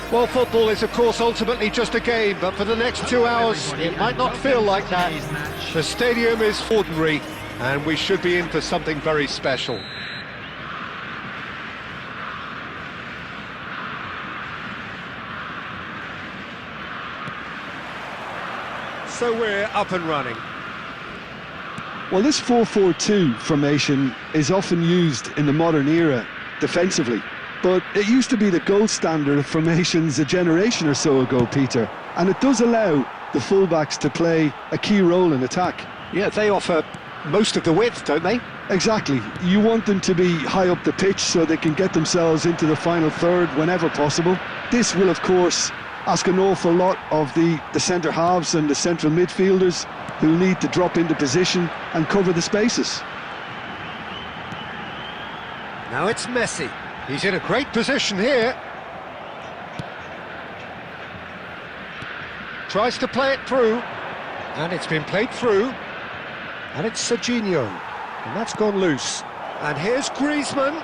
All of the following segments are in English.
Well, football is, of course, ultimately just a game, but for the next 2 hours, it might not feel like that. The stadium is ordinary, and we should be in for something very special. So we're up and running. Well, this 4-4-2 formation is often used in the modern era defensively, but it used to be the gold standard of formations a generation or so ago, Peter, and it does allow the fullbacks to play a key role in attack. Yeah, they offer most of the width, don't they? Exactly. You want them to be high up the pitch so they can get themselves into the final third whenever possible. This will, of course, ask an awful lot of the centre halves and the central midfielders, who need to drop into position and cover the spaces. Now it's Messi. He's in a great position here. Tries to play it through, and it's been played through. And it's Serginho, and that's gone loose. And here's Griezmann.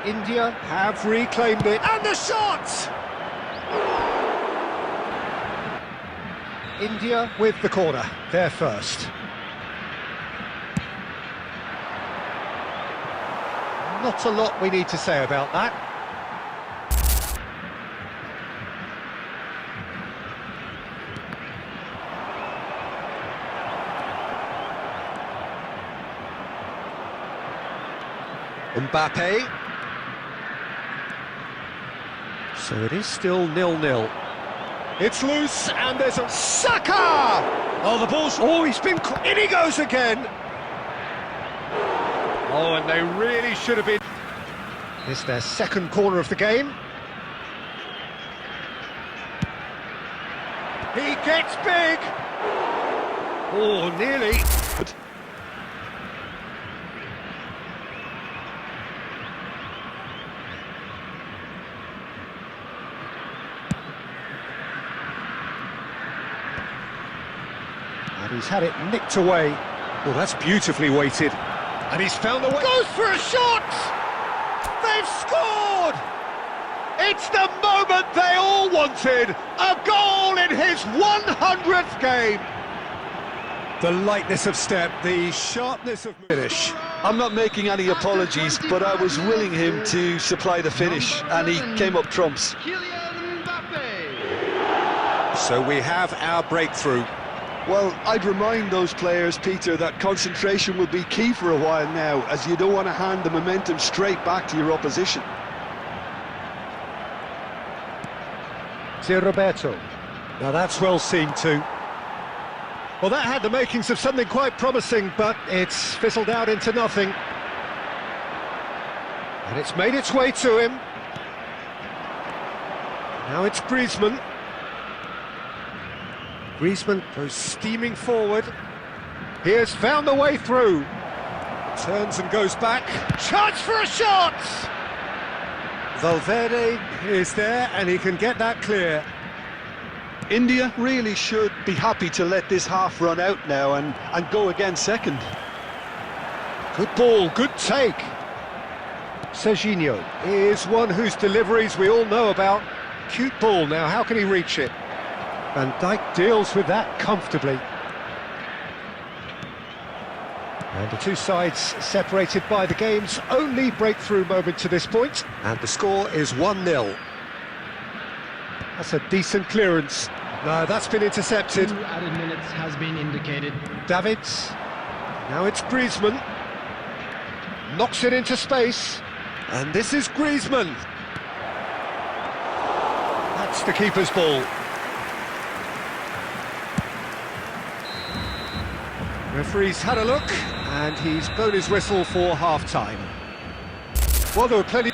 India have reclaimed it, and the shot! India with the corner, they're first. Not a lot we need to say about that. Mbappe. So it is still 0-0. It's loose, and there's a Saka! Oh, the ball's... Oh, he's been... In he goes again! Oh, and they really should have been... It's their second corner of the game. He gets big! Oh, nearly. And he's had it nicked away. Well, that's beautifully weighted. And he's found the way. Goes for a shot! They've scored! It's the moment they all wanted! A goal in his 100th game! The lightness of step, the sharpness of finish. I'm not making any apologies, but I was willing him to supply the finish, and he came up trumps. So we have our breakthrough. Well, I'd remind those players, Peter, that concentration will be key for a while now, as you don't want to hand the momentum straight back to your opposition. Roberto. Now that's well seen too. Well, that had the makings of something quite promising, but it's fizzled out into nothing. And it's made its way to him. Now it's Griezmann. Griezmann goes steaming forward. He has found the way through. Turns and goes back. Chance for a shot! Valverde is there, and he can get that clear. India really should be happy to let this half run out now and go again second. Good ball, good take. Serginho is one whose deliveries we all know about. Cute ball now, how can he reach it? Van Dijk deals with that comfortably. And the two sides separated by the game's only breakthrough moment to this point. And the score is 1-0. That's a decent clearance. No, that's been intercepted. 2 added minutes has been indicated. Davids. Now it's Griezmann. Knocks it into space. And this is Griezmann. That's the keeper's ball. Referee's had a look, and he's blown his whistle for half-time. Well, there were plenty...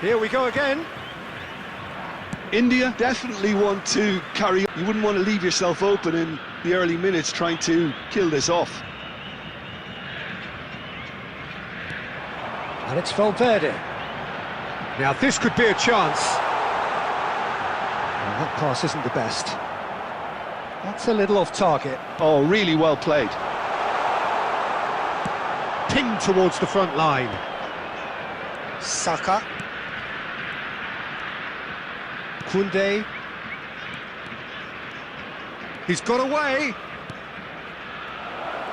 Here we go again. India definitely want to carry... You wouldn't want to leave yourself open in the early minutes trying to kill this off. And it's Valverde. Now this could be a chance. Well, that pass isn't the best. That's a little off target. Oh, really well played. Pinged towards the front line. Saka. Koundé. He's got away.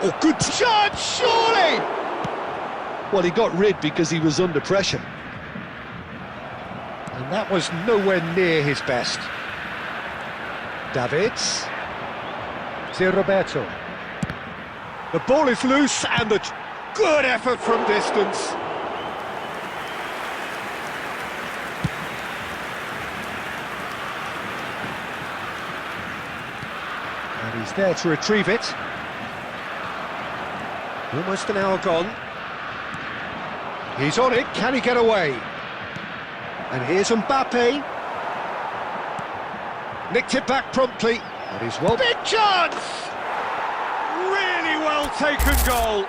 Oh, good chance, surely! Well, he got rid because he was under pressure. And that was nowhere near his best. Davids. To Roberto. The ball is loose and the good effort from distance. And he's there to retrieve it. Almost an hour gone. He's on it, can he get away? And here's Mbappe. Nicked it back promptly. And he's well... Big chance! Really well taken goal.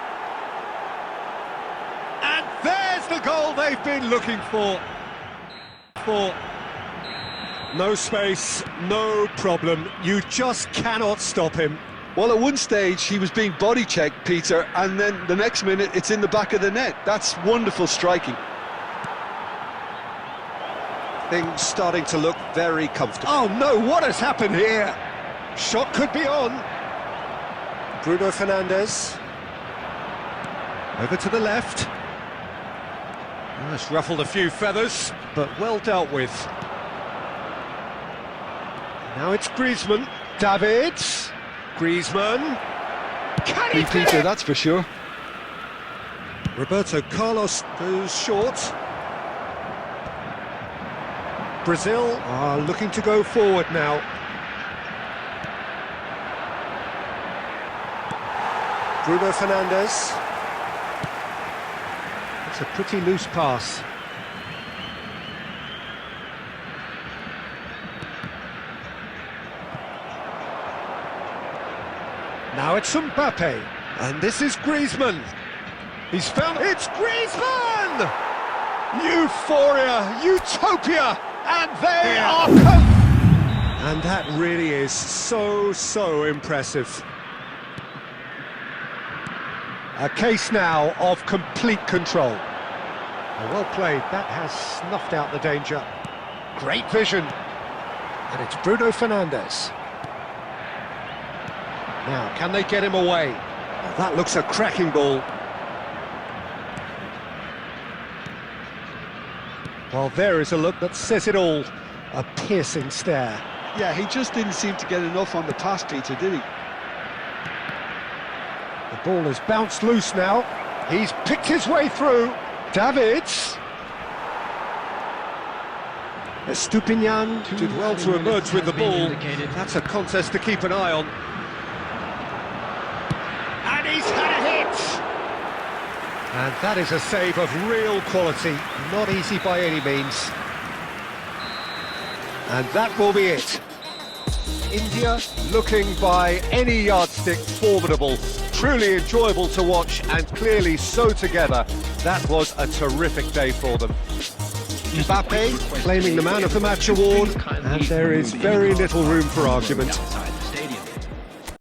And there's the goal they've been looking for. No space, no problem. You just cannot stop him. Well, at one stage, he was being body-checked, Peter, and then the next minute, it's in the back of the net. That's wonderful striking. Things starting to look very comfortable. Oh no, what has happened here? Shot could be on. Bruno Fernandes. Over to the left. Oh, it's ruffled a few feathers, but well dealt with. Now it's Griezmann. Davids. Griezmann. Can he Peter, fit? that's for sure. Roberto Carlos goes short. Brazil are looking to go forward now. Bruno Fernandes. It's a pretty loose pass. Now it's Mbappe, and this is Griezmann. He's found... It's Griezmann! Euphoria, utopia, and they are... And that really is so impressive. A case now of complete control. Well played, that has snuffed out the danger. Great vision. And it's Bruno Fernandes. Now, can they get him away? Oh, that looks a cracking ball. Well, there is a look that says it all. A piercing stare. Yeah, he just didn't seem to get enough on the pass, Peter, did he? The ball has bounced loose now. He's picked his way through. Davids. Estupinian did well to emerge with the ball. That's a contest to keep an eye on. And he's had a hit! And that is a save of real quality. Not easy by any means. And that will be it. India looking by any yardstick formidable. Truly enjoyable to watch and clearly so together. That was a terrific day for them. Mbappe claiming the Man of the Match award, and there is very little room for argument.